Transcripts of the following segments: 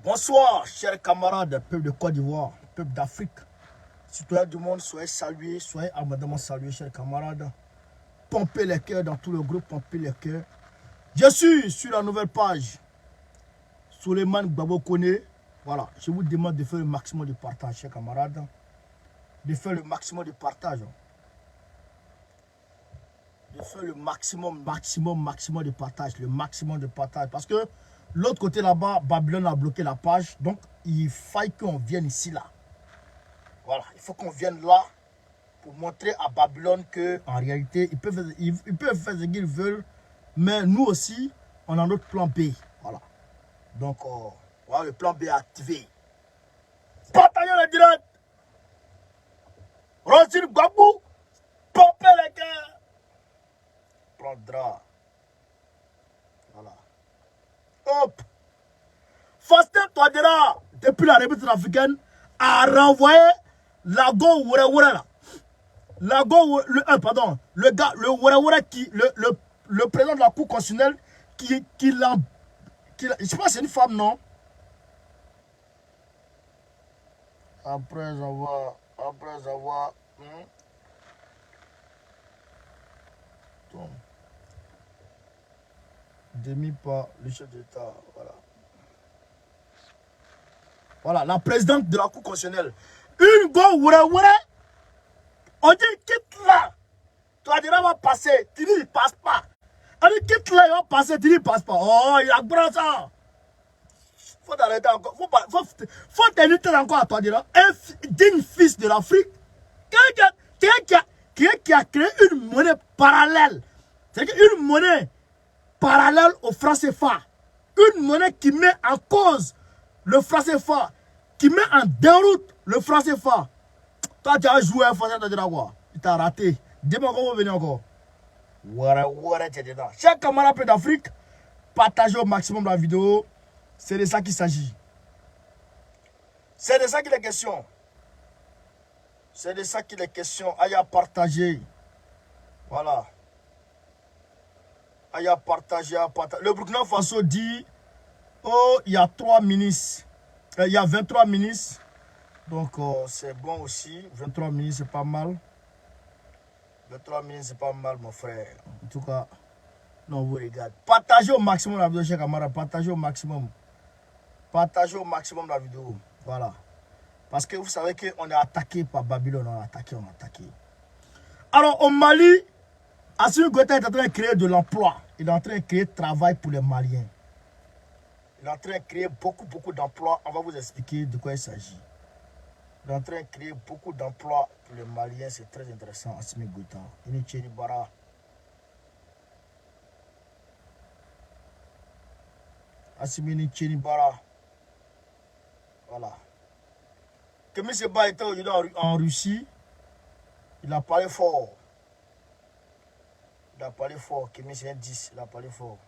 Bonsoir, chers camarades, peuple de Côte d'Ivoire, peuple d'Afrique, citoyens du monde, soyez salués, soyez ardemment salués, chers camarades. Pompez les cœurs dans tout le groupe, pompez les cœurs. Je suis sur la nouvelle page, Souleymane Gbagbo Koné. Voilà, je vous demande de faire le maximum de partage, chers camarades. De faire le maximum de partage. De faire le maximum de partage. Le maximum de partage. Parce que l'autre côté là-bas, Babylone a bloqué la page. Donc, il faille qu'on vienne ici, là. Voilà, il faut qu'on vienne là pour montrer à Babylone qu'en réalité, ils peuvent faire ce qu'ils veulent. Mais nous aussi, on a notre plan B. Voilà. Donc, voilà, le plan B est activé. Partagez le direct. Rosine Gbagbo, pompez les cœurs. Prendra. Voilà. Hop. Faustin Touadéra, depuis la République africaine, a renvoyé Lago Wourawura là. Lago, pardon, le gars, le Wourawura qui, le président de la Cour constitutionnelle qui l'a, je pense que c'est une femme, non? Après avoir, demi par le chef d'État, voilà. Voilà, la présidente de la Cour constitutionnelle. Une go Wourawura, on dit quitte là. Toi, tu va passer, tu dis il passe pas. On dit quitte là, il va passer, tu dis il passe pas. Oh, il a grand ça. Faut t'arrêter encore. Faut tenir encore à toi, un digne fils de l'Afrique. Qui a créé une monnaie parallèle. C'est-à-dire une monnaie parallèle au franc CFA. Une monnaie qui met en cause le franc CFA. Qui met en déroute le franc CFA. Toi, tu as joué un français, tu as dit quoi? Tu t'as raté. Dis-moi comment venir encore. Voilà, tu es dedans. Chers camarades d'Afrique, partagez au maximum la vidéo. C'est de ça qu'il s'agit. C'est de ça qu'il est question. C'est de ça qu'il est question. Aïe à partager. Voilà. Aïe à partager, à partager. Le Burkina Faso dit, oh, il y a 3 ministres. Il y a 23 ministres. Donc, c'est bon aussi. 23 ministres, c'est pas mal. 23 ministres, c'est pas mal, mon frère. En tout cas, non, vous regardez. Partagez au maximum la vidéo, chers camarades. Partagez au maximum. Partagez au maximum la vidéo. Voilà. Parce que vous savez qu'on est attaqué par Babylone. On est attaqué. Alors, au Mali, Assimi Goïta est en train de créer de l'emploi. Il est en train de créer travail pour les Maliens. Il est en train de créer beaucoup d'emplois. On va vous expliquer de quoi il s'agit. Il est en train de créer beaucoup d'emplois pour les Maliens. C'est très intéressant, Assimi Goïta. Inicheni Bara. Assimi Inicheni Bara. Voilà. Que M. Ba était aujourd'hui en Russie, il a parlé fort. Il a parlé fort. Que M. 10, il a parlé fort.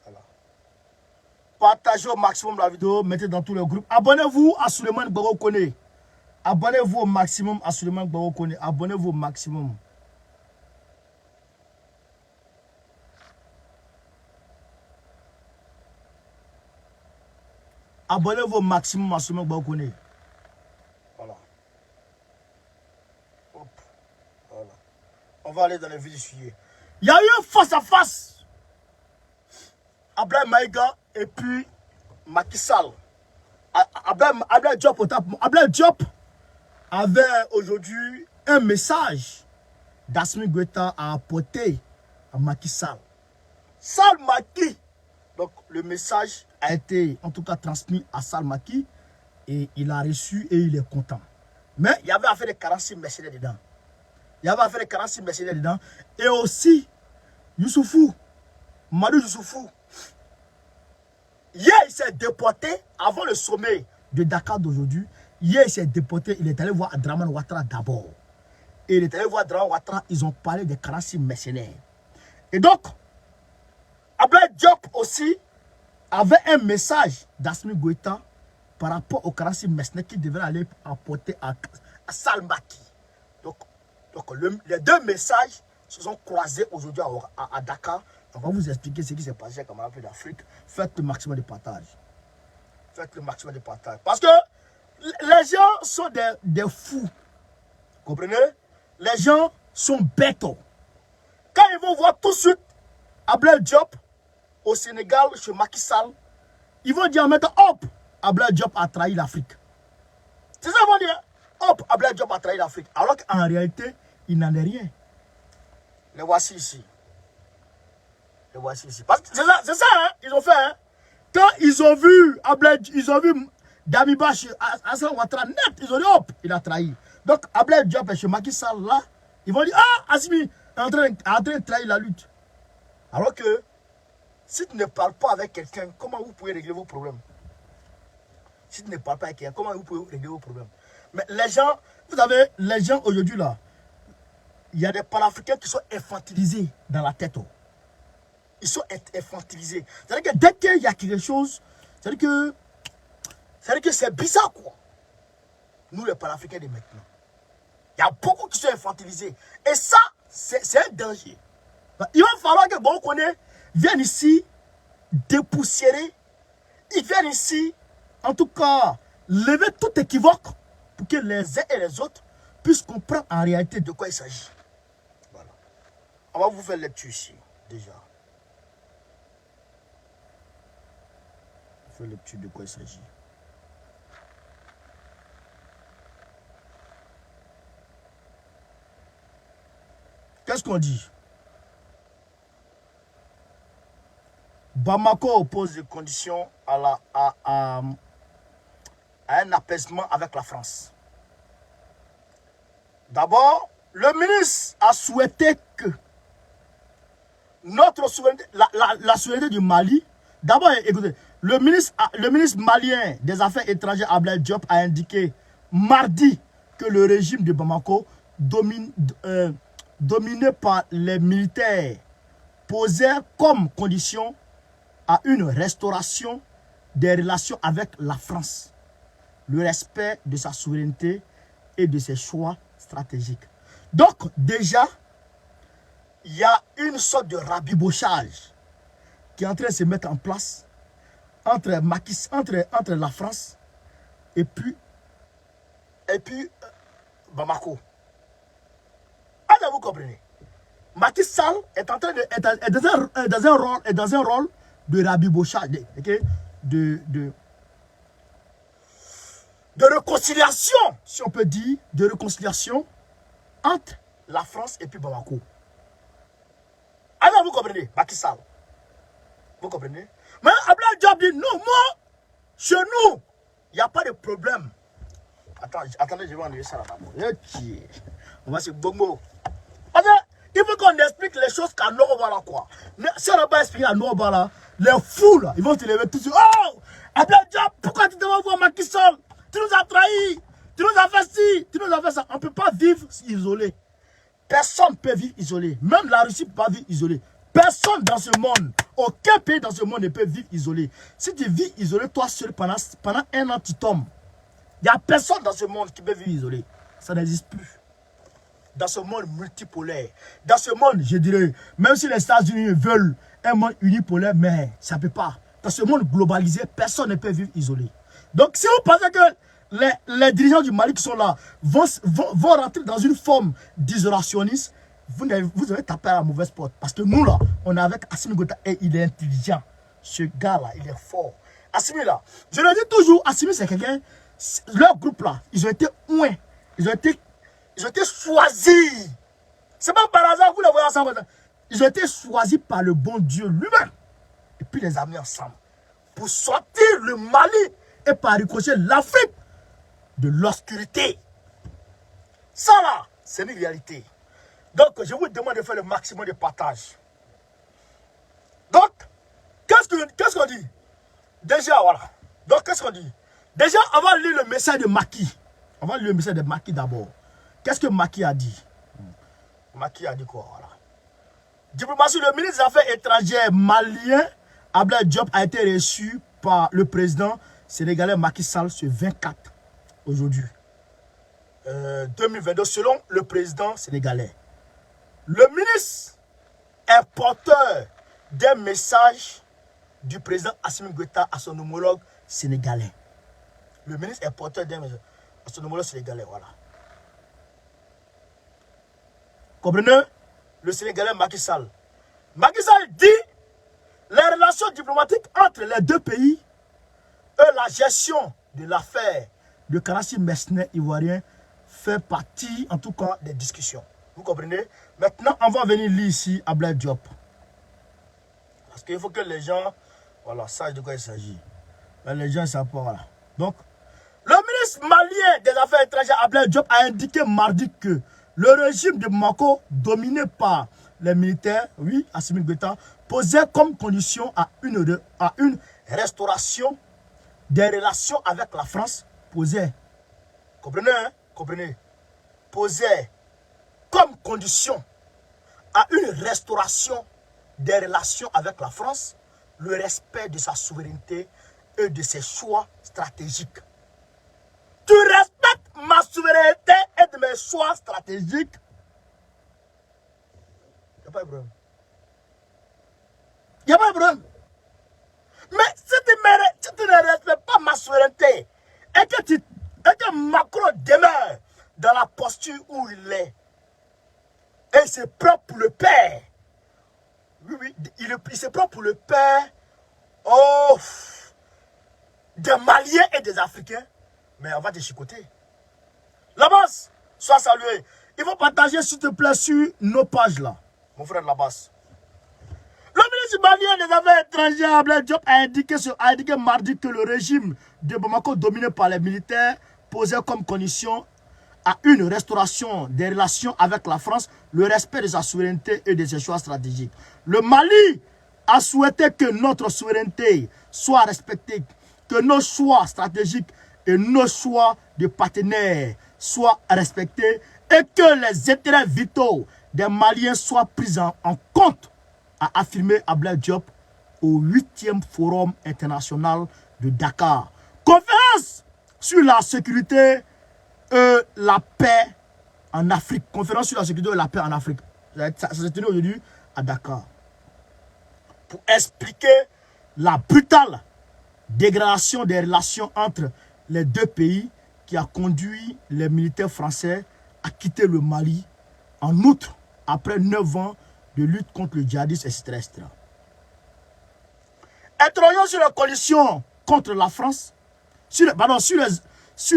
Voilà. Partagez au maximum la vidéo, mettez dans tous les groupes. Abonnez-vous à Souleymane Gbagbo Koné. Abonnez-vous au maximum à Souleymane Gbagbo Koné. Abonnez-vous au maximum. Abonnez-vous au maximum à Souleymane Gbagbo Koné. Voilà. Hop. Voilà. On va aller dans les vidéos suivantes. Il y a eu un face-à-face. Abdoulaye Maïga et puis Macky Sall. Abdoulaye Diop avait aujourd'hui un message d'Assimi Goïta à apporter à Macky Sall. Sall Macky. Donc le message a été en tout cas transmis à Sall Macky et il a reçu et il est content. Mais il y avait affaire de 46 mercenaires dedans. Et aussi Youssoufou, Madou Youssoufou. Hier, il s'est déporté avant le sommet de Dakar d'aujourd'hui. Hier, il s'est déporté. Il est allé voir Dramane Ouattara d'abord. Et il est allé voir Dramane Ouattara. Ils ont parlé des 46 mercenaires. Et donc, Abdoulaye Diop aussi avait un message d'Assimi Goïta par rapport aux 46 mercenaires qui devaient aller apporter à Sall Macky. Donc les deux messages se sont croisés aujourd'hui à Dakar On va vous expliquer ce qui s'est passé avec Camarade d'Afrique. Faites le maximum de partage. Faites le maximum de partage. Parce que les gens sont des fous. Vous comprenez? Les gens sont bêtes. Quand ils vont voir tout de suite Ablaye Diop au Sénégal, chez Macky Sall, ils vont dire en même temps, hop, Ablaye Diop a trahi l'Afrique. C'est ça qu'ils vont dire. Hop, Ablaye Diop a trahi l'Afrique. Alors qu'en réalité, il n'en est rien. Les voici ici. Les voici ici. Parce que c'est ça, hein, ils ont fait. Hein. Quand ils ont vu Ablaye, ils ont vu Damiba chez Hassan Ouattara net, ils ont dit hop, il a trahi. Donc Ablaye Diop est chez Macky Sall là, ils vont dire ah, Assimi est en train de trahir la lutte. Alors que si tu ne parles pas avec quelqu'un, comment vous pouvez régler vos problèmes? Si tu ne parles pas avec quelqu'un, comment vous pouvez régler vos problèmes? Mais les gens, vous savez, les gens aujourd'hui là, il y a des panafricains qui sont infantilisés dans la tête. Ils sont infantilisés. C'est-à-dire que dès qu'il y a quelque chose, c'est-à-dire que c'est bizarre quoi. Nous les panafricains de maintenant. Il y a beaucoup qui sont infantilisés. Et ça, c'est un danger. Il va falloir que bon connaît viennent ici dépoussiérer. Ils viennent ici, en tout cas, lever tout équivoque pour que les uns et les autres puissent comprendre en réalité de quoi il s'agit. Voilà. On va vous faire lecture ici, déjà. On va faire lecture de quoi il s'agit. Qu'est-ce qu'on dit? Bamako oppose des conditions à un apaisement avec la France. D'abord, le ministre a souhaité que notre souveraineté, la souveraineté du Mali, d'abord, écoutez, le ministre malien des Affaires étrangères, Ablaye Diop, a indiqué mardi que le régime de Bamako, dominé par les militaires, posait comme condition à une restauration des relations avec la France, le respect de sa souveraineté et de ses choix stratégiques. Donc déjà, il y a une sorte de rabibochage qui est en train de se mettre en place entre la France et puis Bamako. Alors vous comprenez, Macky Sall est en train de dans un rôle de rabibochage, de réconciliation, si on peut dire, de réconciliation entre la France et puis Bamako. Alors vous comprenez, Macky Sall. Vous comprenez? Mais Ablaye Diop dit non, moi, chez nous, il n'y a pas de problème. Attendez, je vais enlever ça là-bas. On va se bongo. Il faut qu'on explique les choses qu'à Nord-Bala, quoi. Si on n'a pas expliqué à Nord-Bala, les fous, là, ils vont se lever tout de suite. Oh, Ablaye Diop, pourquoi tu devrais voir Macky Sall? Tu nous as trahis, tu nous as fait ci, tu nous as fait ça. On ne peut pas vivre isolé. Personne ne peut vivre isolé. Même la Russie ne peut pas vivre isolé. Personne dans ce monde, aucun pays dans ce monde ne peut vivre isolé. Si tu vis isolé, toi seul, pendant un an, tu tombes. Il n'y a personne dans ce monde qui peut vivre isolé. Ça n'existe plus. Dans ce monde multipolaire, dans ce monde, je dirais, même si les États-Unis veulent un monde unipolaire, mais ça ne peut pas. Dans ce monde globalisé, personne ne peut vivre isolé. Donc, si vous pensez que les dirigeants du Mali qui sont là vont rentrer dans une forme d'isolationnisme, vous avez tapé à la mauvaise porte. Parce que nous, là, on est avec Assimi Goïta et il est intelligent. Ce gars-là, il est fort. Assimi, là, je le dis toujours, Assimi, c'est quelqu'un, leur groupe, là, ils ont été ouins. Ils ont été choisis. C'est pas par hasard, vous les voyez ensemble. Ils ont été choisis par le bon Dieu lui-même. Et puis les amener ensemble. Pour sortir le Mali et par ricochet l'Afrique de l'obscurité. Ça là, c'est une réalité. Donc, je vous demande de faire le maximum de partage. Donc, qu'est-ce qu'on dit? Déjà, voilà. Donc, qu'est-ce qu'on dit? Déjà, on va lire le message de Macky. On va lire le message de Macky d'abord. Qu'est-ce que Macky a dit? Macky a dit quoi? Voilà. Diplomatie, le ministre des Affaires étrangères malien, Ablaye Diop, a été reçu par le président sénégalais Macky Sall ce 24 aujourd'hui. 2022, selon le président sénégalais. Le ministre est porteur des messages du président Assimi Goïta à son homologue sénégalais. Le ministre est porteur d'un message à son homologue sénégalais, voilà. Comprenez? Le Sénégalais Macky Sall. Macky Sall dit les relations diplomatiques entre les deux pays et la gestion de l'affaire de Karassi mercenaire ivoirien fait partie, en tout cas, des discussions. Vous comprenez? Maintenant, on va venir lire ici à Blaise Diop. Parce qu'il faut que les gens, voilà, sachent de quoi il s'agit. Mais les gens ne savent pas, voilà. Donc, le ministre malien des Affaires étrangères, Blaise Diop, a indiqué mardi que le régime de Bamako, dominé par les militaires, oui, Assimi Goïta, posait comme condition à une restauration des relations avec la France, posait, comprenez, hein? Comprenez, posait comme condition à une restauration des relations avec la France, le respect de sa souveraineté et de ses choix stratégiques. Tu respectes ma souveraineté et de mes choix stratégiques. Il n'y a pas de problème. Il n'y a pas de problème. Mais si tu ne respectes pas ma souveraineté et que Macron demeure dans la posture où il est, et il se prend pour le père, oui, il se prend pour le père des Maliens et des Africains, mais on va te chicoter. Labas, sois salué. Il faut partager, s'il te plaît, sur nos pages là, mon frère Labas. Le ministre malien des Affaires étrangères, Blaise Diop, a indiqué mardi que le régime de Bamako, dominé par les militaires, posait comme condition à une restauration des relations avec la France, le respect de sa souveraineté et de ses choix stratégiques. Le Mali a souhaité que notre souveraineté soit respectée, que nos choix stratégiques et nos choix de partenaires soient respectés et que les intérêts vitaux des Maliens soient pris en compte, a affirmé Blaise Diop au 8e Forum international de Dakar. Conférence sur la sécurité et la paix en Afrique. Conférence sur la sécurité et la paix en Afrique. Ça s'est tenu aujourd'hui à Dakar. Pour expliquer la brutale dégradation des relations entre les deux pays qui a conduit les militaires français à quitter le Mali en outre, après 9 ans de lutte contre le djihadisme, etc. Interrogeons sur les coalitions contre la France, sur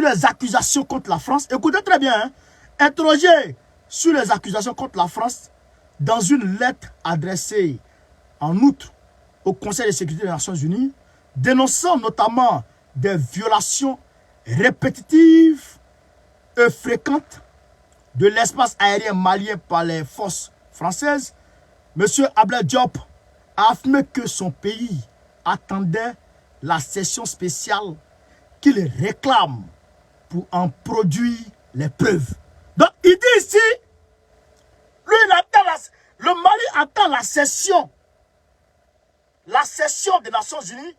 les accusations contre la France. Écoutez très bien, hein, interrogez sur les accusations contre la France dans une lettre adressée en outre au Conseil de sécurité des Nations Unies, dénonçant notamment des violations répétitives et fréquentes de l'espace aérien malien par les forces françaises. M. Blaise Diop a affirmé que son pays attendait la session spéciale qu'il réclame pour en produire les preuves. Donc, il dit ici, lui, le Mali attend la session des Nations Unies,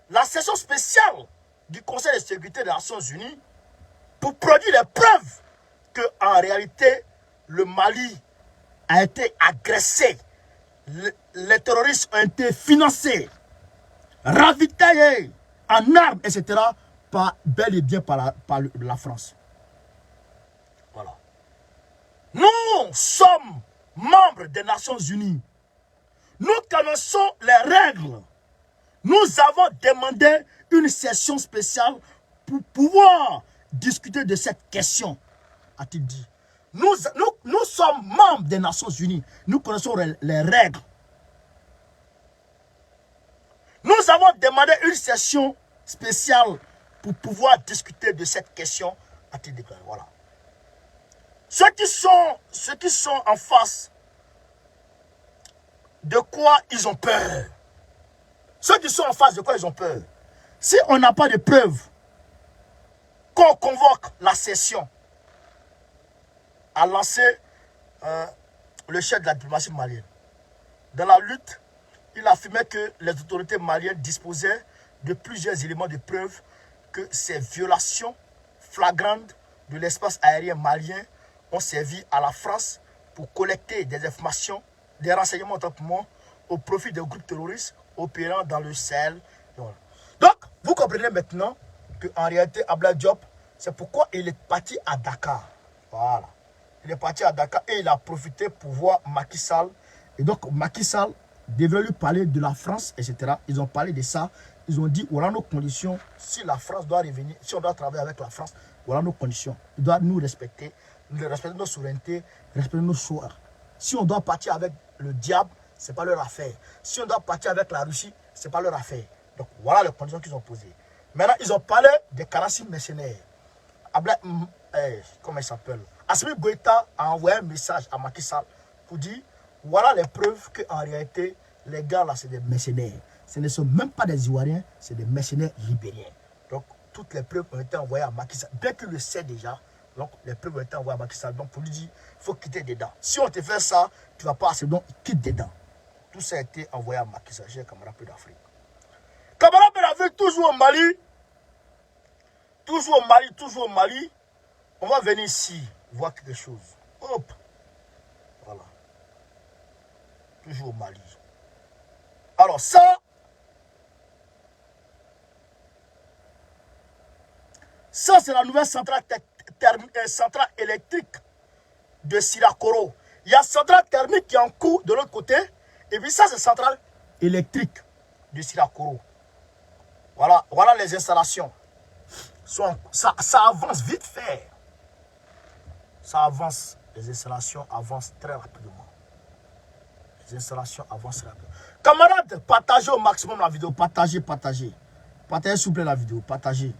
la session spéciale du Conseil de sécurité des Nations Unies pour produire les preuves qu'en réalité, le Mali a été agressé, les terroristes ont été financés, ravitaillés en armes, etc., bel et bien par la France. Voilà. Nous sommes membres des Nations Unies. Nous connaissons les règles. Nous avons demandé une session spéciale pour pouvoir discuter de cette question, a-t-il dit. Nous sommes membres des Nations Unies. Nous connaissons les règles. Nous avons demandé une session spéciale pour pouvoir discuter de cette question, a-t-il déclaré. Voilà. Ceux qui sont en face, de quoi ils ont peur? Ceux qui sont en face, de quoi ils ont peur? Si on n'a pas de preuves, qu'on convoque la session, a lancé le chef de la diplomatie malienne. Dans la lutte, il affirmait que les autorités maliennes disposaient de plusieurs éléments de preuve que ces violations flagrantes de l'espace aérien malien ont servi à la France pour collecter des informations, des renseignements au profit des groupes terroristes opérant dans le Sahel. Donc, vous comprenez maintenant qu'en réalité, Abdoulaye Diop, c'est pourquoi il est parti à Dakar. Voilà. Il est parti à Dakar et il a profité pour voir Macky Sall. Et donc, Macky Sall devait lui parler de la France, etc. Ils ont parlé de ça. Ils ont dit, voilà nos conditions. Si la France doit revenir, si on doit travailler avec la France, voilà nos conditions. Ils doivent nous respecter nos souverainetés, respecter nos choix. Si on doit partir avec le diable, ce n'est pas leur affaire. Si on doit partir avec la Russie, ce n'est pas leur affaire. Donc, voilà les conditions qu'ils ont posées. Maintenant, ils ont parlé des Karassi mercenaires. Comment il s'appelle? Assimi Goïta a envoyé un message à Macky Sall pour dire, voilà les preuves qu'en réalité, les gars là, c'est des mercenaires. Ce ne sont même pas des Ivoiriens, c'est des mercenaires libériens. Donc, toutes les preuves ont été envoyées à Macky Sall. Bien qu'il le sait déjà, donc les preuves ont été envoyées à Macky Sall. Donc, pour lui dire, il faut quitter dedans. Si on te fait ça, tu ne vas pas assez, donc quitte dedans. Tout ça a été envoyé à Macky Sall, chers camarades d'Afrique. Camarades d'Afrique, toujours au Mali. Toujours au Mali, toujours au Mali. On va venir ici, voir quelque chose. Hop. Voilà. Toujours au Mali. Alors ça, c'est la nouvelle centrale électrique de Sirakoro. Il y a centrale thermique qui est en cours de l'autre côté. Et puis ça, c'est centrale électrique de Sirakoro. Voilà, voilà les installations. Ça avance vite fait. Ça avance. Les installations avancent très rapidement. Les installations avancent rapidement. Camarades, partagez au maximum la vidéo. Partagez. Partagez s'il vous plaît la vidéo. Partagez.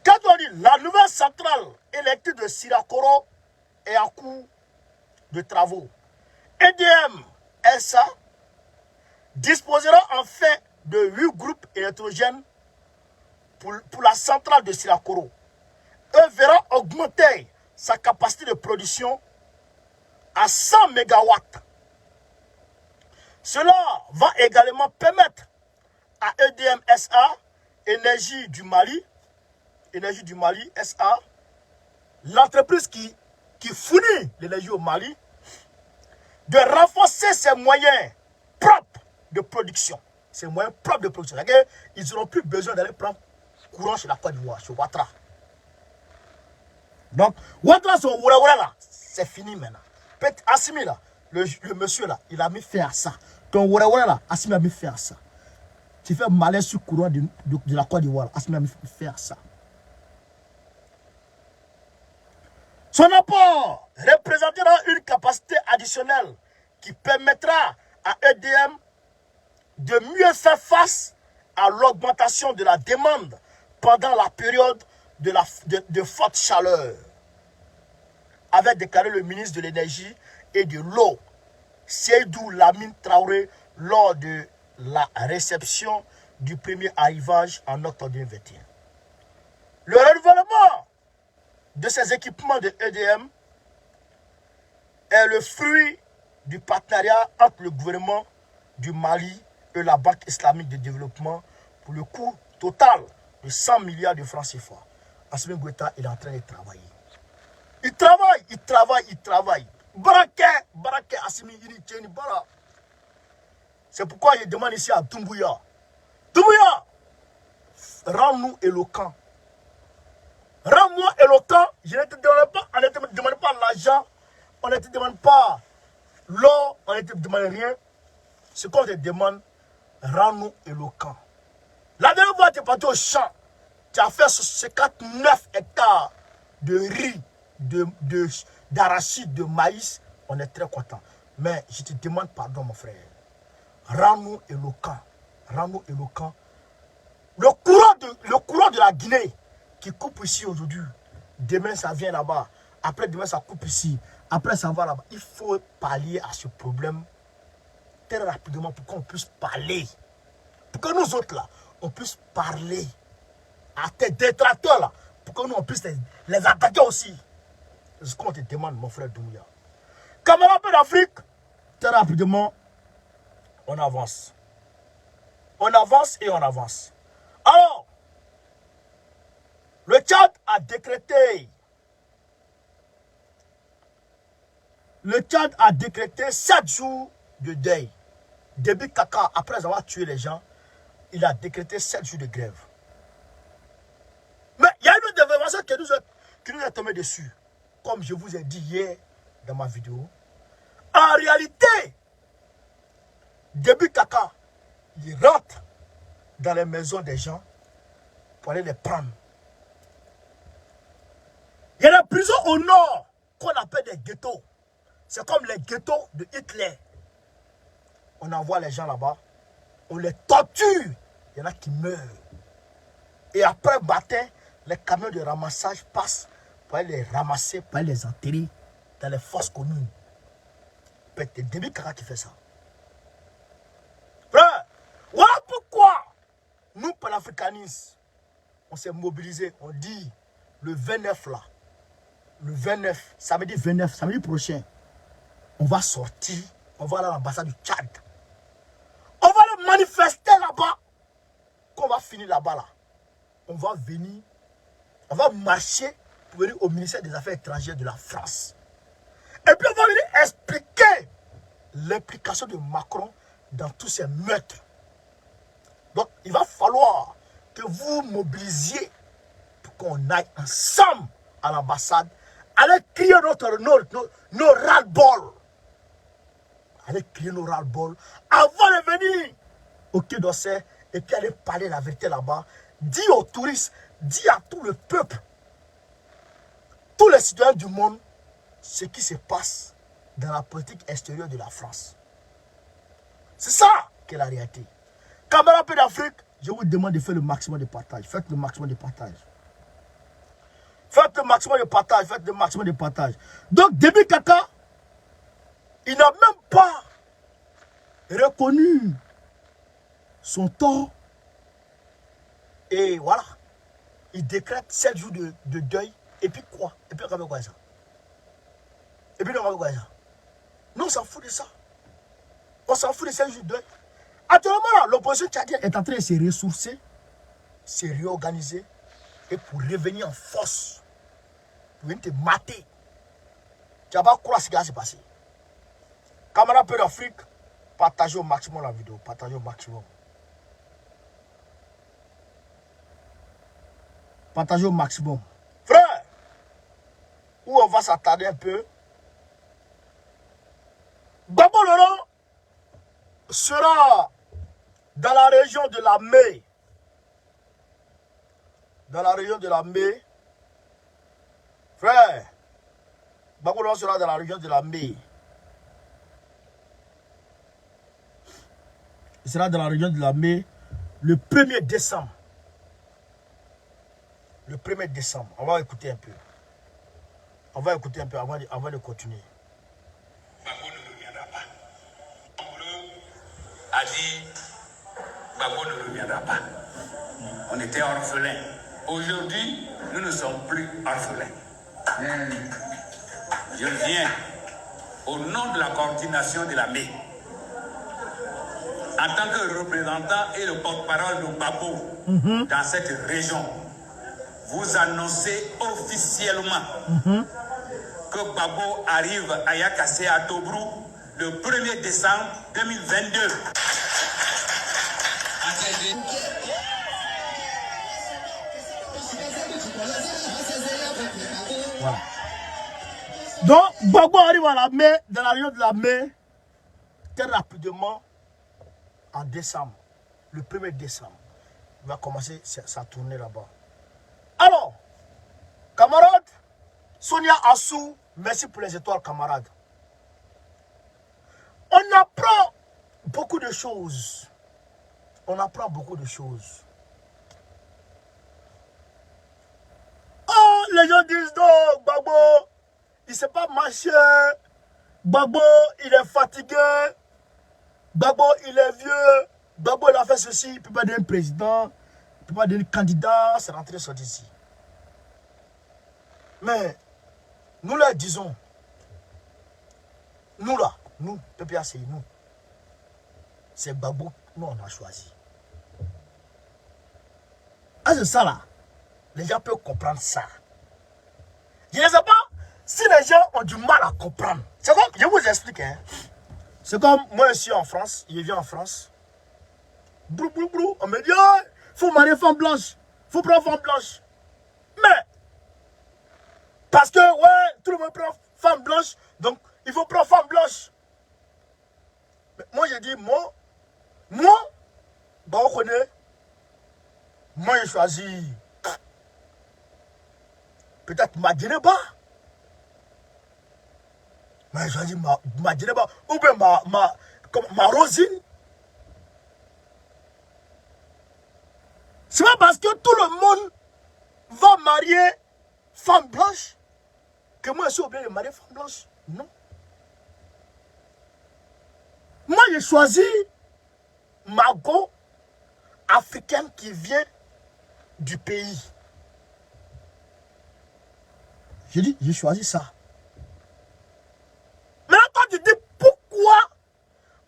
Quand on dit la nouvelle centrale électrique de Sirakoro est en cours de travaux. EDM SA disposera en fait de 8 groupes électrogènes pour la centrale de Sirakoro. Elle verra augmenter sa capacité de production à 100 MW. Cela va également permettre à EDM SA, Énergie du Mali SA, l'entreprise qui fournit l'énergie au Mali, de renforcer ses moyens propres de production. Ses moyens propres de production. Ils n'auront plus besoin d'aller prendre courant chez la Côte d'Ivoire, chez Ouattara. Donc, Ouattara, son Ouattara là, c'est fini maintenant. Assimi là, le monsieur là, il a mis fin à ça. Ton Ouattara là, Assimi a mis fin à ça. Tu fais malaise sur courant de la Côte d'Ivoire, Assimi a mis fin à ça. Son apport représentera une capacité additionnelle qui permettra à EDM de mieux faire face à l'augmentation de la demande pendant la période de forte chaleur, avait déclaré le ministre de l'énergie et de l'eau, Seydou Lamine Traoré, lors de la réception du premier arrivage en octobre 2021. Le renouvellement de ces équipements de EDM est le fruit du partenariat entre le gouvernement du Mali et la Banque islamique de développement pour le coût total de 100 milliards de francs CFA. Assimi Goïta est en train de travailler. Il travaille. Baraké, Assimi, il bara. C'est pourquoi je demande ici à Doumbouya. Doumbouya, rends-nous éloquents. Rends-moi éloquent. Je ne te demande pas, on ne te demande pas l'argent, on ne te demande pas l'or, on ne te demande rien. Ce qu'on te demande, rends-nous éloquents. La dernière fois, tu es parti au champ, tu as fait 59 hectares de riz, d'arachide, de maïs. On est très content. Mais je te demande pardon, mon frère. Rends-nous éloquents. Rends-nous éloquents. Le courant de la Guinée qui coupe ici aujourd'hui, demain ça vient là-bas, après demain ça coupe ici, après ça va là-bas. Il faut pallier à ce problème très rapidement pour qu'on puisse parler. Pour que nous autres là, on puisse parler à tes détracteurs là, pour que nous on puisse les attaquer aussi. C'est ce qu'on te demande, mon frère Doumbouya. Camarades d'Afrique, très rapidement, on avance. On avance et on avance. Alors, le Tchad a décrété 7 jours de deuil. Déby Kaka, après avoir tué les gens, il a décrété 7 jours de grève. Mais il y a une autre information qui nous est tombée dessus. Comme je vous ai dit hier dans ma vidéo. En réalité, Déby Kaka, il rentre dans les maisons des gens pour aller les prendre. Il y a des prisons au nord qu'on appelle des ghettos. C'est comme les ghettos de Hitler. On envoie les gens là-bas, on les torture. Il y en a qui meurent. Et après matin, les camions de ramassage passent pour aller les ramasser, pour aller les enterrer dans les fosses communes. C'est Déby Kaka qui fait ça. Frère, voilà pourquoi nous, panafricanistes, on s'est mobilisés. On dit le 29 là, le 29, samedi 29, samedi prochain, on va sortir, on va aller à l'ambassade du Tchad. On va le manifester là-bas. Quand on va finir là-bas, là, on va venir, on va marcher pour venir au ministère des Affaires étrangères de la France. Et puis on va venir expliquer l'implication de Macron dans tous ces meurtres. Donc il va falloir que vous mobilisiez pour qu'on aille ensemble à l'ambassade, aller crier nos ras-le-bol. Allez crier nos ras-le-bol avant de venir au Quai d'Orsay et puis aller parler la vérité là-bas. Dis aux touristes, dis à tout le peuple, tous les citoyens du monde, ce qui se passe dans la politique extérieure de la France. C'est ça qui est la réalité. Camarades d'Afrique, je vous demande de faire le maximum de partage. Faites le maximum de partage. Faites le maximum de partage. Faites le maximum de partage. Donc, Déby Kaka, il n'a même pas reconnu son tort. Et voilà. Il décrète 7 jours de deuil. Et puis quoi? Et puis on va quoi ça? Et puis on va quoi ça? Nous, on s'en fout de ça. On s'en fout de 7 jours de deuil. Actuellement, l'opposition tchadienne est en train de se ressourcer, se réorganiser et pour revenir en force. Pour venir te mater. Tu vas pas croire ce qui va se passer. Camarades d'Afrique, partagez au maximum la vidéo. Partagez au maximum. Partagez au maximum. Frère, où on va s'attarder un peu. Gbagbo Laurent sera dans la région de la Mai. Dans la région de la Mai. Frère, Gbagbo Laurent sera dans la région de la Mai. Il sera dans la région de la Mai le 1er décembre. Le 1er décembre. On va écouter un peu. On va écouter un peu avant de continuer. Gbagbo ne reviendra pas. A dit Gbagbo ne reviendra pas. On était orphelins. Aujourd'hui, nous ne sommes plus orphelins. Je viens au nom de la coordination de la Mai, en tant que représentant et le porte-parole de Gbagbo dans cette région, vous annoncez officiellement que Gbagbo arrive à Yakassé à Tobrou le 1er décembre 2022. Voilà. Donc, Gbagbo arrive à la Mai, dans la région de la Mai, très rapidement, en décembre, le 1er décembre. Il va commencer sa tournée là-bas. Alors, camarades, Sonia Assou, merci pour les étoiles, camarades. On apprend beaucoup de choses. On apprend beaucoup de choses. Oh, les gens disent non, Gbagbo, il ne sait pas marcher. Gbagbo, il est fatigué. Gbagbo, il est vieux. Gbagbo, il a fait ceci. Il ne peut pas devenir président. Il ne peut pas devenir candidat. C'est rentré sur ici. Mais, nous leur disons, nous là, nous, PPAC, nous, c'est Gbagbo, nous on a choisi. Ah, c'est ça là. Les gens peuvent comprendre ça. Je ne sais pas si les gens ont du mal à comprendre. C'est comme, je vous explique. Hein. C'est comme moi ici en France, il vient en France. Brou, brou, brou. On me dit, oh, faut marier femme blanche. Faut prendre femme blanche. Mais, parce que, ouais, tout le monde prend femme blanche, donc il faut prendre femme blanche. Mais moi, j'ai dit, moi, bah, on connaît, moi, j'ai choisi peut-être Madjeneba. Moi, j'ai choisi Madjeneba, ou bien ma Rosine. C'est pas parce que tout le monde va marier femme blanche que moi, je suis obligé de marier femme blanche. Non. Moi, j'ai choisi ma go africaine qui vient du pays. J'ai dit, j'ai choisi ça. Maintenant, quand tu dis pourquoi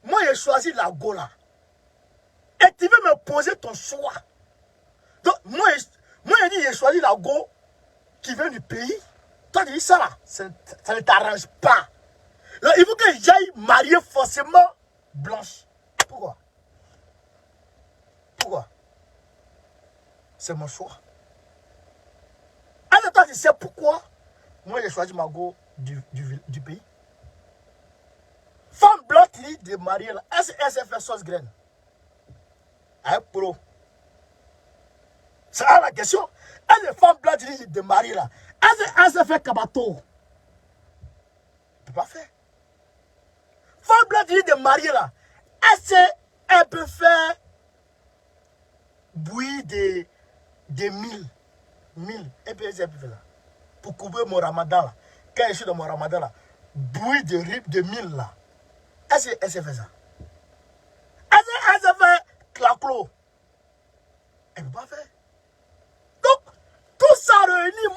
moi, j'ai choisi la go là, et tu veux me poser ton choix. Donc, moi j'ai dit, j'ai choisi la go qui vient du pays. Toi, tu dis ça là, ça ne t'arrange pas. Là, il faut que j'aille marier forcément blanche. Pourquoi? Pourquoi? C'est mon choix. En même temps, tu sais pourquoi moi j'ai choisi ma go du pays. Femme blanche qui dit de marier là, elle s'est fait sauce graine. Avec pro. C'est la question. Elle est femme blanche qui dit de marier là. Elle s'est fait kabato. Elle ne peut pas faire. Femme blanche qui dit de marier là. Elle peut faire bouillir des mille. Elle peut faire là. Pour couvrir mon ramadan là. Quand je suis dans mon ramadan là. Bouillir de riz de mille là. Elle s'est fait ça. Elle s'est fait claclo. Elle ne peut pas faire. Donc, tout ça réuni,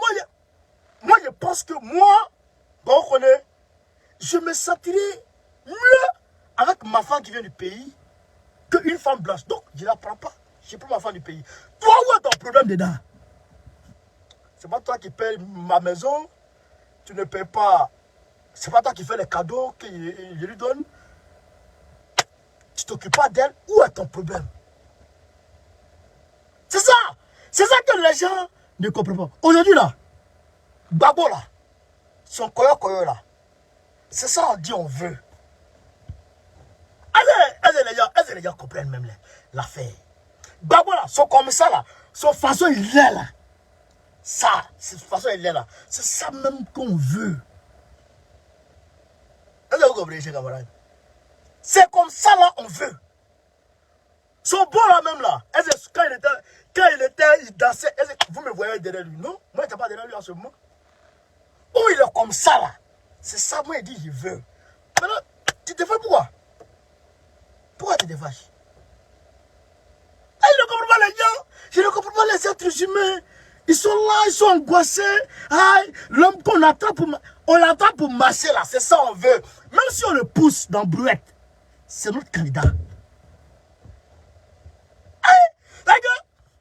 moi je pense que moi, bon, on connaît, je me sentirais mieux avec ma femme qui vient du pays qu'une femme blanche. Donc, je ne la prends pas. Je prends ma femme du pays. Toi, où est ton problème dedans? C'est pas toi qui payes ma maison. Tu ne payes pas. C'est pas toi qui fais les cadeaux que je lui donne. Tu ne t'occupes pas d'elle. Où est ton problème? C'est ça. C'est ça que les gens ne comprennent pas. Aujourd'hui là, Gbagbo là, son koyo là, c'est ça on dit on veut. Est-ce que les gens comprennent même l'affaire? Gbagbo là, son commissaire là, son façon il est là. Ça, cette façon il est là. C'est ça même qu'on veut. Est-ce que vous comprenez, chers camarades? C'est comme ça là on veut. Son bon là même là, il dansait, vous me voyez derrière lui, non? Moi je n'étais pas derrière lui en ce moment. Ou il est comme ça là. C'est ça, moi il dit il veut. Maintenant, tu te fais pourquoi? Pourquoi tu te fâches? Je ne comprends pas les gens. Je ne comprends pas les êtres humains. Ils sont là, ils sont angoissés. L'homme qu'on attend on l'attend pour marcher là, c'est ça on veut. Même si on le pousse dans brouette, c'est notre candidat.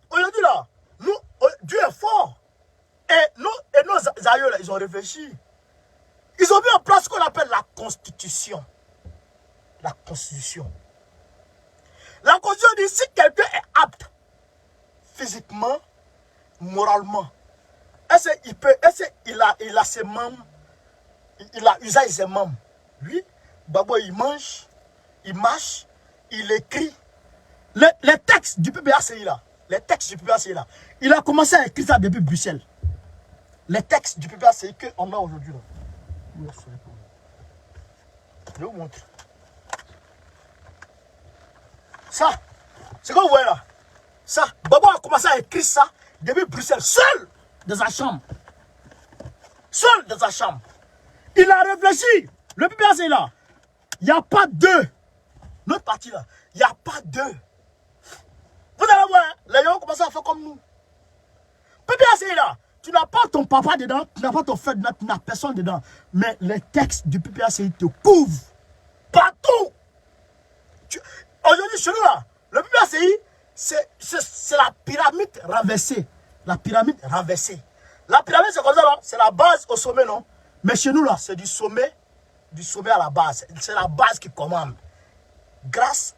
Aujourd'hui là, Dieu est fort. Et nos aïeux là, ils ont réfléchi. Ils ont mis en place ce qu'on appelle la Constitution. La Constitution. La Constitution dit si quelqu'un est apte physiquement, moralement, il a ses membres, il a usage de ses membres. Lui, Gbagbo, il mange, il marche, il écrit. Les textes du PPACI là, il a commencé à écrire ça depuis Bruxelles. Les textes du PPACI qu'on a aujourd'hui là. Je vais vous montrer. Ça, c'est quoi vous voyez là? Ça, Gbagbo a commencé à écrire ça depuis Bruxelles, seul dans sa chambre. Seul dans sa chambre. Il a réfléchi. Le PPACI là, il n'y a pas deux. Notre parti là, il n'y a pas deux. Vous allez voir, les gens commencent à faire comme nous. PPACI là, tu n'as pas ton papa dedans, tu n'as pas ton frère dedans, tu n'as personne dedans. Mais les textes du PPACI te couvrent partout. Aujourd'hui, chez nous là, le PPACI, c'est la pyramide renversée. La pyramide renversée. La pyramide, c'est comme ça, c'est la base au sommet, non? Mais chez nous là, c'est du sommet du sommet à la base. C'est la base qui commande. Grâce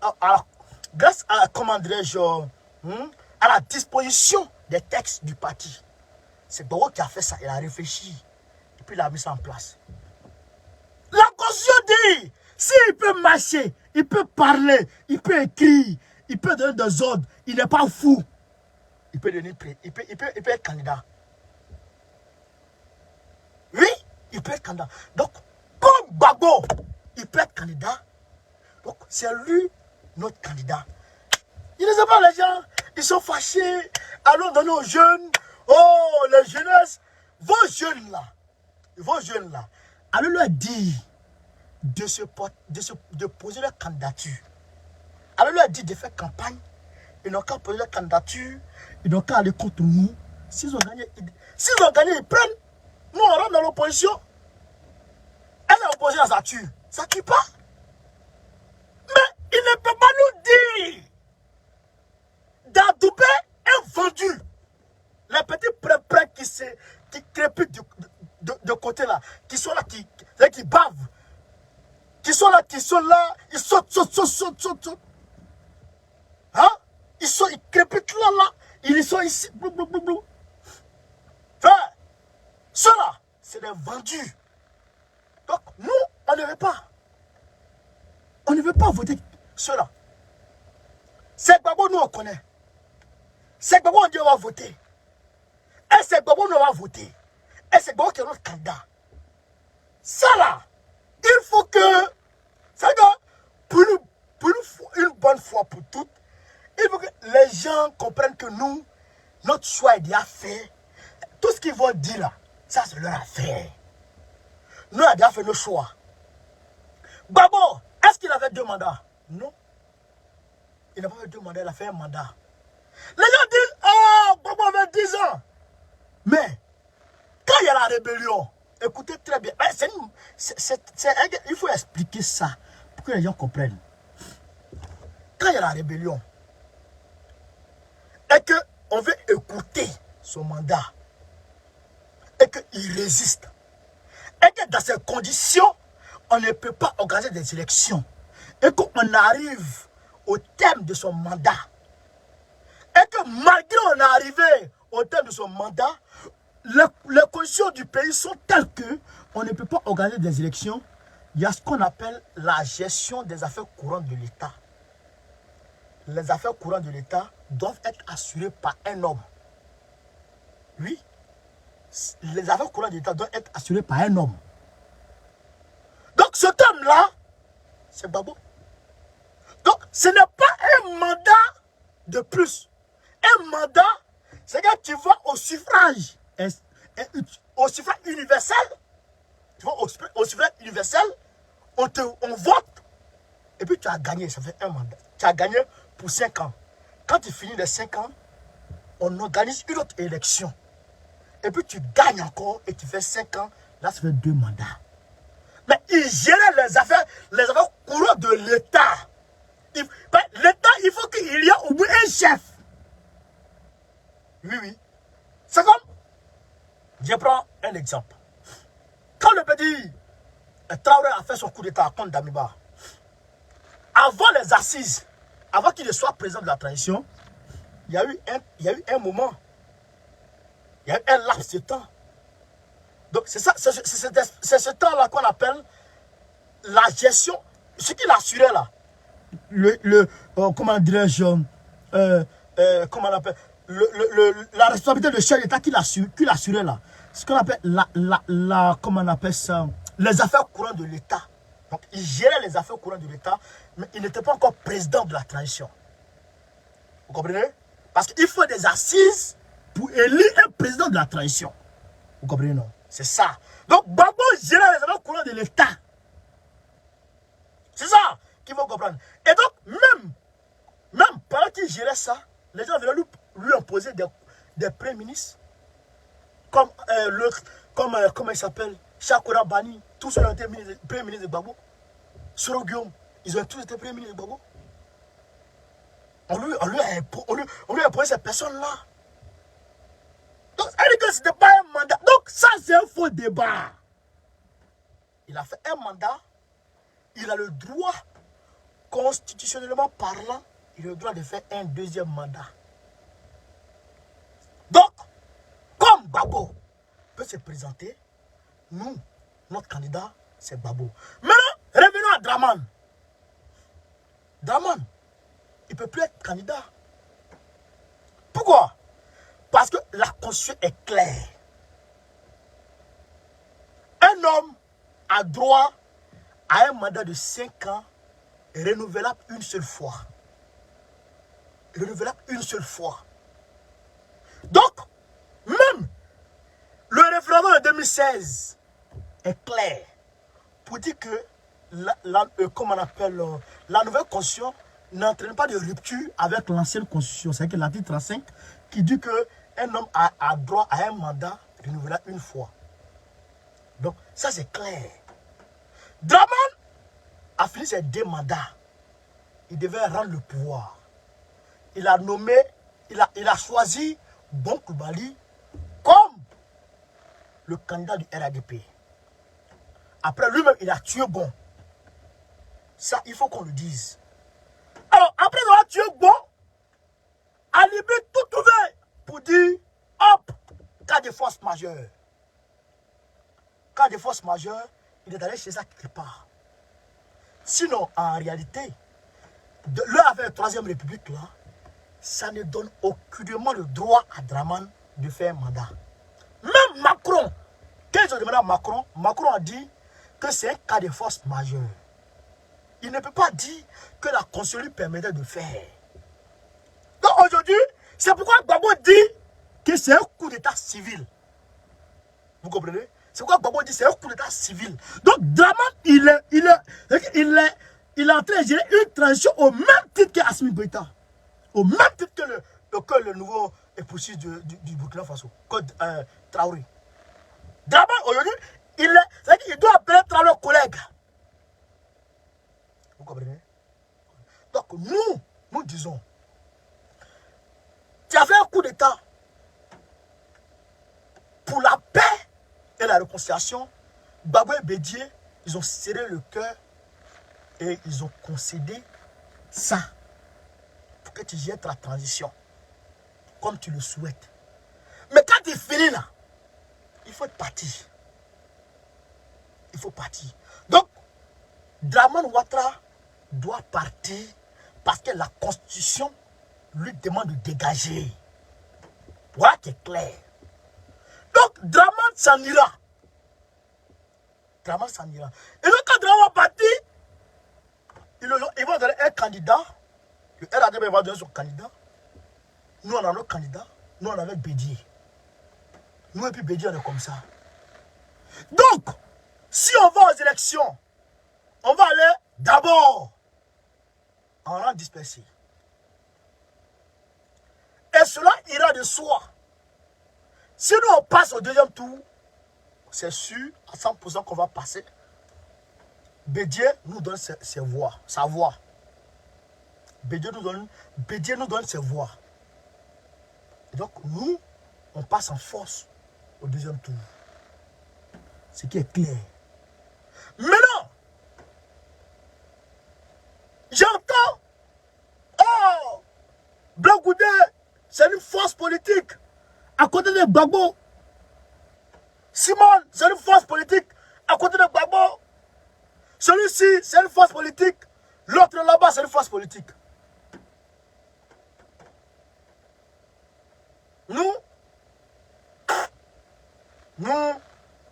à comment dirais-je, à la disposition des textes du parti. C'est Gbagbo qui a fait ça. Il a réfléchi. Et puis il a mis ça en place. La Constitution dit, s'il peut marcher, il peut parler, il peut écrire, il peut donner des ordres, il n'est pas fou. Il peut devenir il peut être candidat. Oui, il peut être candidat. Donc, comme Gbagbo, il peut être candidat. Donc, c'est lui notre candidat. Il ne sait pas, les gens, ils sont fâchés. Allons donner aux jeunes. Oh, les jeunesses. Vos jeunes là, allez leur dire de poser leur candidature. Allez leur dire de faire campagne. Ils n'ont qu'à poser leur candidature. Ils n'ont qu'à aller contre nous. S'ils ont gagné, ils prennent. Nous, on rentre dans l'opposition. Elle est opposée à ça tue. Ça tue pas. Mais il ne peut pas nous dire. Dadoubé est vendu. Les petits prêts qui crépitent de côté là, qui sont là, qui bavent, qui sont là, ils sautent. Hein? Ils crépitent là, ils sont ici. Frère, ceux-là, c'est des vendus. Donc, nous, on ne veut pas. On ne veut pas voter ceux-là. C'est Gbagbo, nous, on connaît. C'est Gbagbo, on dit on va voter. Et c'est Gbagbo, nous, on va voter. Et c'est Gbagbo qui est notre candidat. Ça, là, il faut que, ça pour une bonne fois pour toutes, il faut que les gens comprennent que nous, notre choix est déjà fait. Tout ce qu'ils vont dire là, ça, c'est leur affaire. Nous, on a déjà fait nos choix. Gbagbo, est-ce qu'il avait 2 mandats? Non. Il n'a pas fait 2 mandats, il a fait un mandat. Les gens disent, oh, Gbagbo avait 10 ans. Mais, quand il y a la rébellion, écoutez très bien, il faut expliquer ça pour que les gens comprennent. Quand il y a la rébellion, et qu'on veut écouter son mandat, et qu'il résiste, et que dans ces conditions, on ne peut pas organiser des élections, et qu'on arrive au terme de son mandat, et que malgré qu'on est arrivé au terme de son mandat, les conditions du pays sont telles qu'on ne peut pas organiser des élections. Il y a ce qu'on appelle la gestion des affaires courantes de l'État. Les affaires courantes de l'État doivent être assurées par un homme. Oui, les affaires courantes de l'État doivent être assurées par un homme. Donc cet homme-là, c'est Gbagbo. Donc ce n'est pas un mandat de plus. Un mandat, c'est que tu vas au suffrage. Au suffrage universel, tu vois, au suffrage universel, on vote, et puis tu as gagné, ça fait un mandat. Tu as gagné pour 5 ans. Quand tu finis les 5 ans, on organise une autre élection. Et puis tu gagnes encore, et tu fais 5 ans, là ça fait 2 mandats. Mais il gérait les affaires courantes de l'État. L'État, il faut qu'il y ait au bout un chef. Oui. C'est comme, je prends un exemple. Quand le petit Traoré a fait son coup d'état contre Damiba, avant les assises, avant qu'il ne soit président de la transition, il y a eu un moment, il y a eu un laps de temps. Donc c'est ça, c'est ce temps-là qu'on appelle la gestion, ce qu'il assurait là. Comment dirais-je, comment on appelle, la responsabilité de chef d'État qu'il assurait là. Ce qu'on appelle comment on appelle ça, les affaires courantes de l'État. Donc il gérait les affaires courantes de l'État, mais il n'était pas encore président de la transition. Vous comprenez? Parce qu'il faut des assises pour élire un président de la transition. Vous comprenez, non? C'est ça. Donc Gbagbo gérait les affaires courantes de l'État. C'est ça qu'il faut comprendre. Et donc, même pendant qu'il gérait ça, les gens venaient lui imposer des premiers ministres. Comme comment il s'appelle, Chakura Bani, tous ceux qui ont été premiers ministres de Gbagbo. Soro Guillaume, ils ont tous été premiers ministres de Gbagbo. On lui a imposé ces personnes-là. Donc, elle dit que ce n'était pas un mandat. Donc, ça, c'est un faux débat. Il a fait un mandat. Il a le droit, constitutionnellement parlant, il a le droit de faire un deuxième mandat. Donc, comme Gbagbo peut se présenter, nous, notre candidat, c'est Gbagbo. Maintenant, revenons à Dramane. Dramane, il ne peut plus être candidat. Pourquoi? Parce que la constitution est claire. Un homme a droit à un mandat de 5 ans renouvelable une seule fois. Renouvelable une seule fois. Donc, même le référendum de 2016 est clair pour dire que comme on appelle, la nouvelle constitution n'entraîne pas de rupture avec l'ancienne constitution. C'est-à-dire que l'article 35 qui dit qu'un homme a droit à un mandat renouvelable une fois. Donc, ça c'est clair. Dramane a fini ses 2 mandats. Il devait rendre le pouvoir. Il a nommé, il a choisi Bon Coulibaly comme le candidat du RADP. Après lui-même, il a tué Bon. Ça, il faut qu'on le dise. Alors, après avoir tué Bon, Alibi tout trouvé pour dire, hop, cas de force majeure. Cas de force majeure, il est allé chez ça quelque part. Sinon, en réalité, là avec la Troisième République, là, ça ne donne aucunement le droit à Dramane de faire un mandat. Même Macron, quand ils ont demandé à Macron, Macron a dit que c'est un cas de force majeure. Il ne peut pas dire que la Constitution lui permettait de faire. Donc aujourd'hui, c'est pourquoi Gbagbo dit que c'est un coup d'état civil. Vous comprenez? C'est pourquoi Gbagbo dit que c'est un coup d'état civil. Donc Dramane, il est en train de gérer une transition au même titre qu'Assimi Goïta. Au même titre que le nouveau époussi du Burkina Faso, Traoré. Dramane, aujourd'hui, il doit appeler Traoré collègue. Vous comprenez? Donc nous disons, tu as fait un coup d'état pour la paix et la réconciliation. Gbagbo et Bédié, ils ont serré le cœur et ils ont concédé ça pour que tu jettes la transition comme tu le souhaites. Mais quand tu finis là, il faut être parti. Il faut partir. Donc, Dramane Ouattara doit partir parce que la Constitution lui demande de dégager. Voilà qui est clair. Donc, Dramane s'en ira. Dramane s'en ira. Et donc, quand Dramane va partir, ils vont donner un candidat. Le RADP va donner son candidat. Nous, on a notre candidat. Nous, on avait Bédié. Nous, et puis Bédié, on est comme ça. Donc, si on va aux élections, on va aller d'abord en rang dispersé. Et cela ira de soi. Si nous, on passe au deuxième tour, c'est sûr, à 100% qu'on va passer. Bédié nous donne ses voix, sa voix. Bédié nous donne ses voix. Et donc, nous, on passe en force au deuxième tour. Ce qui est clair. Maintenant, j'entends, oh, Blanc Goudé, c'est une force politique. À côté de Gbagbo. Simone, c'est une force politique. À côté de Gbagbo. Celui-ci, c'est une force politique. L'autre là-bas, c'est une force politique. Nous,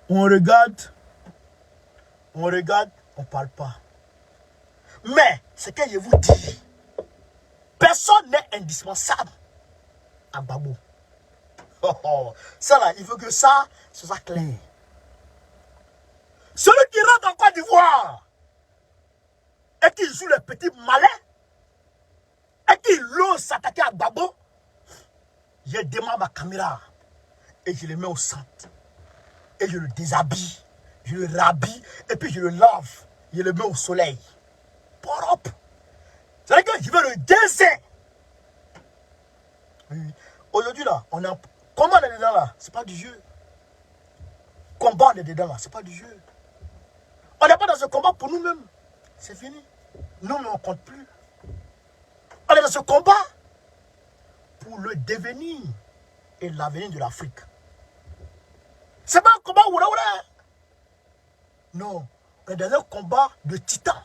on regarde, on ne parle pas. Mais, ce que je vous dis, personne n'est indispensable à Gbagbo. Ça là, il faut que ça soit clair. Celui qui rentre en Côte d'Ivoire et qui joue le petit malin et qui ose s'attaquer à Gbagbo, je démarre ma caméra et je le mets au centre. Et je le déshabille, je le rhabille et puis je le lave. Je le mets au soleil. Propre. C'est-à-dire que je vais le dessin. Oui. Aujourd'hui là, on a... Comment on est dedans là? C'est pas du jeu. Combat on est dedans là, c'est pas du jeu. On n'est pas dans ce combat pour nous-mêmes. C'est fini. Nous, on ne compte plus. On est dans ce combat pour le devenir et l'avenir de l'Afrique. C'est pas un combat oula oula. Non, on est dans un combat de titans.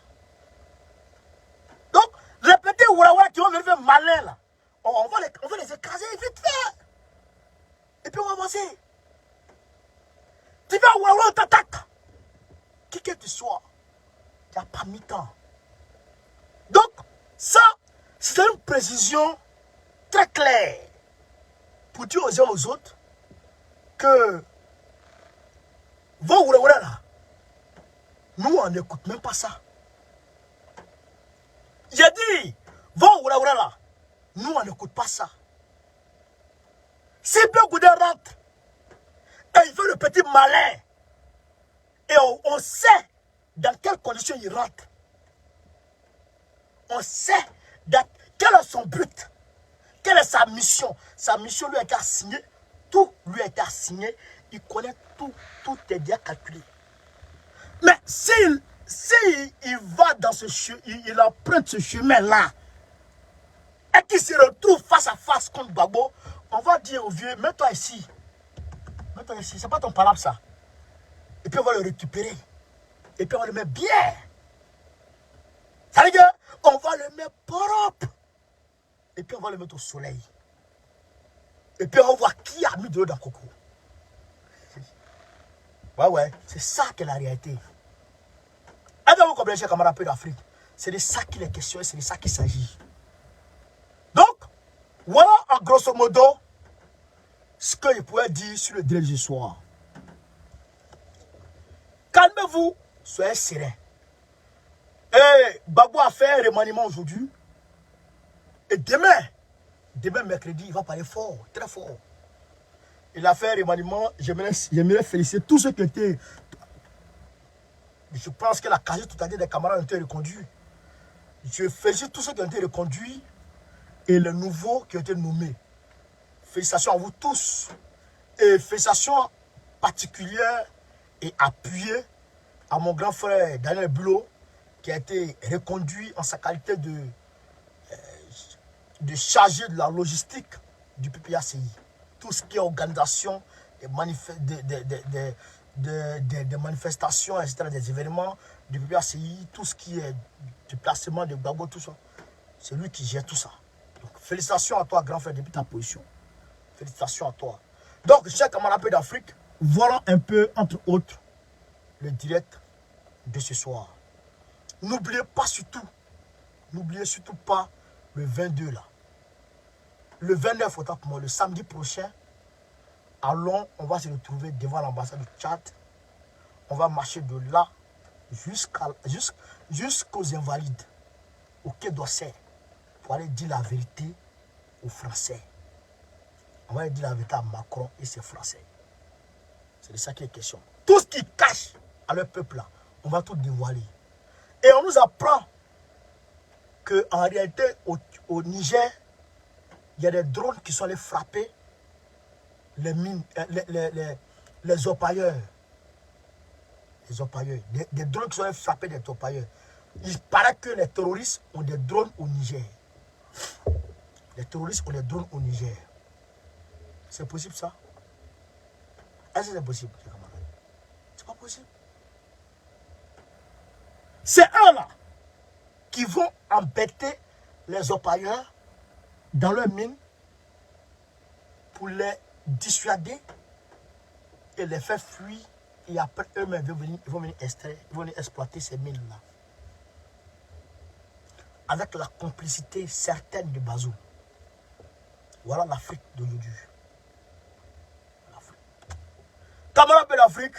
Donc, répétez oula oula qui vont venir faire malin là. On va les écraser vite fait. Et puis on va avancer. Tu vas oula oula, on t'attaque. Qui que tu sois, il n'y a pas mi-temps. Donc, ça, c'est une précision très claire pour dire aux uns aux autres que vos oula là, nous on n'écoute même pas ça. J'ai dit, vos oula là, nous on n'écoute pas ça. Si Bleu Goudin rentre et il fait le petit malin, et on sait dans quelles conditions il rentre. On sait quel est son but. Quelle est sa mission. Sa mission lui a été assignée. Tout lui a été assigné. Il connaît tout. Tout est bien calculé. Mais s'il va dans ce chemin, il emprunte ce chemin-là, et qu'il se retrouve face à face contre Gbagbo, on va dire au vieux, mets-toi ici. Mets-toi ici. C'est pas ton palabre ça. Et puis on va le récupérer. Et puis on va le mettre bien. Ça veut dire on va le mettre propre. Et puis on va le mettre au soleil. Et puis on va voir qui a mis de l'eau dans le coco. Ouais, c'est ça qui est la réalité. Est-ce que vous comprenez, chers camarades d'Afrique? C'est de ça qu'il est question et c'est de ça qu'il s'agit. Donc, voilà en grosso modo ce que je pourrais dire sur le direct du soir. Calmez-vous, soyez serein. Et Gbagbo a fait un remaniement aujourd'hui. Et demain mercredi, il va parler fort, très fort. Il a fait un remaniement. J'aimerais féliciter tous ceux qui étaient. Je pense que la quasi-totalité des camarades ont été reconduits. Je félicite tous ceux qui ont été reconduits et les nouveaux qui ont été nommés. Félicitations à vous tous. Et félicitations particulières et appuyées à mon grand frère Daniel Bulot, qui a été reconduit en sa qualité de chargé de la logistique du PPACI. Tout ce qui est organisation des manifestations, etc., des événements du PPACI, tout ce qui est déplacement de Gbagbo, tout ça, c'est lui qui gère tout ça. Donc, félicitations à toi, grand frère, depuis ta position. Félicitations à toi. Donc, chers camarades d'Afrique, voilà un peu, entre autres, le direct de ce soir. N'oubliez surtout pas le 22 là. Le 29, autant pour moi, le samedi prochain, on va se retrouver devant l'ambassade du Tchad. On va marcher de là jusqu'aux Invalides, au Quai d'Orsay, pour aller dire la vérité aux Français. On va dire la vérité à Macron et ses Français. C'est de ça qu'il est question. Tout ce qu'ils cachent à leur peuple là, on va tout dévoiler. Et on nous apprend qu'en réalité, au Niger, il y a des drones qui sont allés frapper les mines, les orpailleurs. Les orpailleurs. Des drones qui sont allés frapper des orpailleurs. Il paraît que les terroristes ont des drones au Niger. Les terroristes ont des drones au Niger. C'est possible ça? Est-ce que c'est possible? C'est pas possible. C'est eux là qui vont embêter les orpailleurs dans leurs mines pour les dissuader et les faire fuir. Et après eux-mêmes ils vont venir extraire, ils vont venir exploiter ces mines-là. Avec la complicité certaine de Bazoum. Voilà l'Afrique d'aujourd'hui. Camarades de l'Afrique,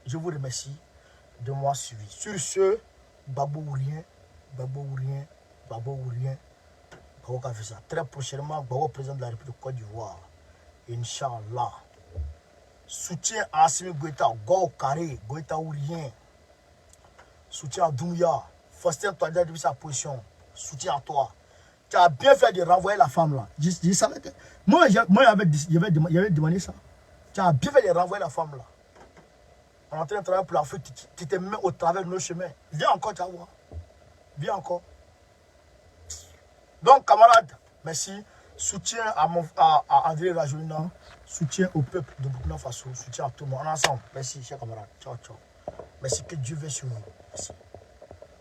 je vous remercie de m'avoir suivi. Sur ce, Gbagbo ou rien, Gbagbo ou rien, Gbagbo ou rien. Gbagbo a fait ça. Très prochainement, Gbagbo président de la République de Côte d'Ivoire. Inch'Allah. Soutien à Assimi Goïta, Go Carré, Goïta ou rien. Soutien à Doumbouya. Faustin Touadéra depuis sa position. Soutien à toi. Tu as bien fait de renvoyer la femme là. Je savais que. Moi j'avais demandé ça. Tu as bien fait de renvoyer la femme là. On est en train de travailler pour l'Afrique. Tu te mets au travers de nos chemins. Viens encore, tu vas voir. Viens encore. Donc, camarades, merci. Soutien à André Rajoelina. Soutien au peuple de Burkina Faso. Soutien à tout le monde. On est ensemble. Merci, chers camarades. Ciao, ciao. Merci, que Dieu veille sur nous. Merci.